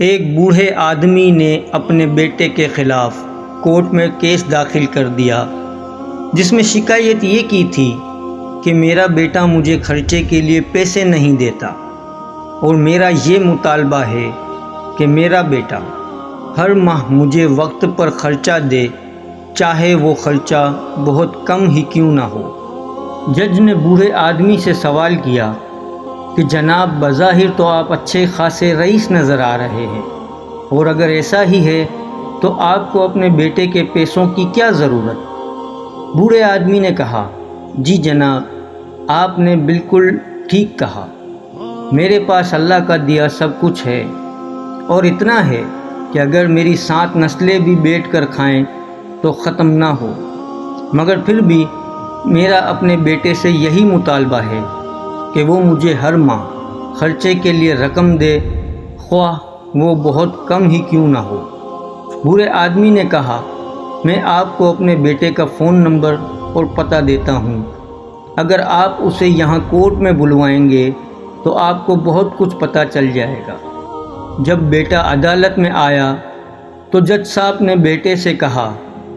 ایک بوڑھے آدمی نے اپنے بیٹے کے خلاف کورٹ میں کیس داخل کر دیا، جس میں شکایت یہ کی تھی کہ میرا بیٹا مجھے خرچے کے لیے پیسے نہیں دیتا اور میرا یہ مطالبہ ہے کہ میرا بیٹا ہر ماہ مجھے وقت پر خرچہ دے، چاہے وہ خرچہ بہت کم ہی کیوں نہ ہو۔ جج نے بوڑھے آدمی سے سوال کیا کہ جناب، بظاہر تو آپ اچھے خاصے رئیس نظر آ رہے ہیں، اور اگر ایسا ہی ہے تو آپ کو اپنے بیٹے کے پیسوں کی کیا ضرورت؟ بوڑھے آدمی نے کہا، جی جناب، آپ نے بالکل ٹھیک کہا، میرے پاس اللہ کا دیا سب کچھ ہے، اور اتنا ہے کہ اگر میری 7 نسلیں بھی بیٹھ کر کھائیں تو ختم نہ ہو، مگر پھر بھی میرا اپنے بیٹے سے یہی مطالبہ ہے کہ وہ مجھے ہر ماہ خرچے کے لیے رقم دے، خواہ وہ بہت کم ہی کیوں نہ ہو۔ بوڑھے آدمی نے کہا، میں آپ کو اپنے بیٹے کا فون نمبر اور پتہ دیتا ہوں، اگر آپ اسے یہاں کورٹ میں بلوائیں گے تو آپ کو بہت کچھ پتہ چل جائے گا۔ جب بیٹا عدالت میں آیا تو جج صاحب نے بیٹے سے کہا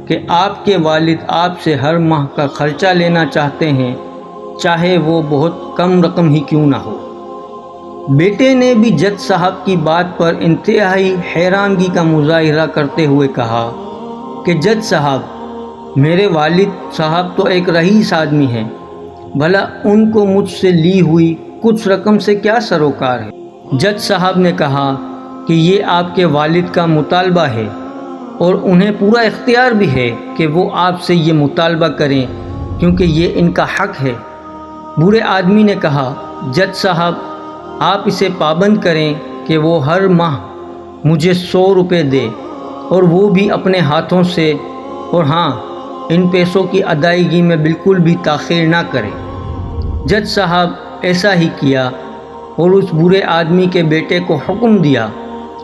کہ آپ کے والد آپ سے ہر ماہ کا خرچہ لینا چاہتے ہیں، چاہے وہ بہت کم رقم ہی کیوں نہ ہو۔ بیٹے نے بھی جج صاحب کی بات پر انتہائی حیرانگی کا مظاہرہ کرتے ہوئے کہا کہ جج صاحب، میرے والد صاحب تو ایک رئیس آدمی ہیں، بھلا ان کو مجھ سے لی ہوئی کچھ رقم سے کیا سروکار ہے؟ جج صاحب نے کہا کہ یہ آپ کے والد کا مطالبہ ہے اور انہیں پورا اختیار بھی ہے کہ وہ آپ سے یہ مطالبہ کریں، کیونکہ یہ ان کا حق ہے۔ بوڑھے آدمی نے کہا، جج صاحب، آپ اسے پابند کریں کہ وہ ہر ماہ مجھے 100 روپے دے، اور وہ بھی اپنے ہاتھوں سے، اور ہاں، ان پیسوں کی ادائیگی میں بالکل بھی تاخیر نہ کرے۔ جج صاحب ایسا ہی کیا اور اس بوڑھے آدمی کے بیٹے کو حکم دیا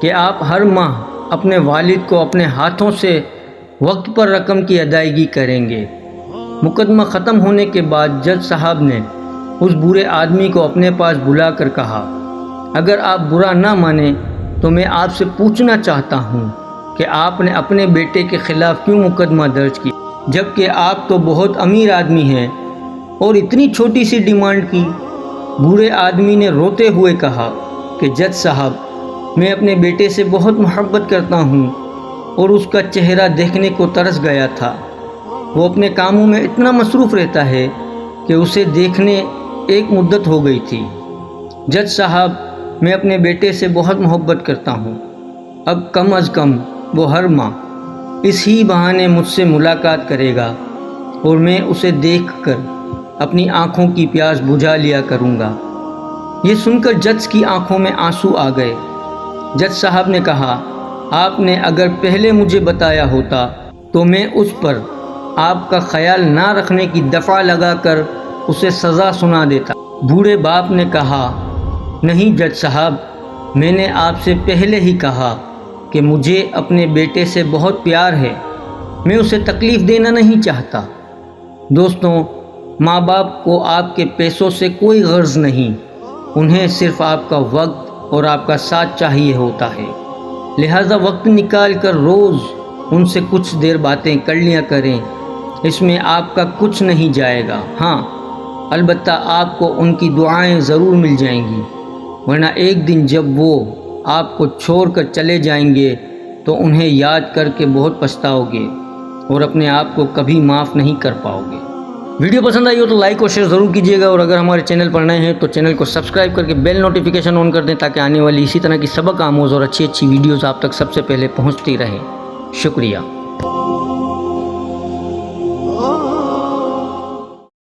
کہ آپ ہر ماہ اپنے والد کو اپنے ہاتھوں سے وقت پر رقم کی ادائیگی کریں گے۔ مقدمہ ختم ہونے کے بعد جج صاحب نے اس بوڑھے آدمی کو اپنے پاس بلا کر کہا، اگر آپ برا نہ مانیں تو میں آپ سے پوچھنا چاہتا ہوں کہ آپ نے اپنے بیٹے کے خلاف کیوں مقدمہ درج کیا، جبکہ آپ تو بہت امیر آدمی ہیں، اور اتنی چھوٹی سی ڈیمانڈ کی؟ بوڑھے آدمی نے روتے ہوئے کہا کہ جج صاحب، میں اپنے بیٹے سے بہت محبت کرتا ہوں اور اس کا چہرہ دیکھنے کو ترس گیا تھا۔ وہ اپنے کاموں میں اتنا مصروف رہتا ہے کہ اسے دیکھنے ایک مدت ہو گئی تھی۔ جج صاحب، میں اپنے بیٹے سے بہت محبت کرتا ہوں، اب کم از کم وہ ہر ماہ اس ہی بہانے مجھ سے ملاقات کرے گا اور میں اسے دیکھ کر اپنی آنکھوں کی پیاس بجھا لیا کروں گا۔ یہ سن کر جج کی آنکھوں میں آنسو آ گئے۔ جج صاحب نے کہا، آپ نے اگر پہلے مجھے بتایا ہوتا تو میں اس پر آپ کا خیال نہ رکھنے کی دفعہ لگا کر اسے سزا سنا دیتا۔ بوڑھے باپ نے کہا، نہیں جج صاحب، میں نے آپ سے پہلے ہی کہا کہ مجھے اپنے بیٹے سے بہت پیار ہے، میں اسے تکلیف دینا نہیں چاہتا۔ دوستوں، ماں باپ کو آپ کے پیسوں سے کوئی غرض نہیں، انہیں صرف آپ کا وقت اور آپ کا ساتھ چاہیے ہوتا ہے، لہٰذا وقت نکال کر روز ان سے کچھ دیر باتیں کر لیا کریں، اس میں آپ کا کچھ نہیں جائے گا۔ ہاں، البتہ آپ کو ان کی دعائیں ضرور مل جائیں گی، ورنہ ایک دن جب وہ آپ کو چھوڑ کر چلے جائیں گے تو انہیں یاد کر کے بہت پچھتاؤ گے اور اپنے آپ کو کبھی معاف نہیں کر پاؤ گے۔ ویڈیو پسند آئی ہو تو لائک اور شیئر ضرور کیجیے گا، اور اگر ہمارے چینل پر نئے ہیں تو چینل کو سبسکرائب کر کے بیل نوٹیفیکیشن آن کر دیں تاکہ آنے والی اسی طرح کی سبق آموز اور اچھی ویڈیوز آپ تک سب سے پہلے پہنچتی رہیں۔ شکریہ۔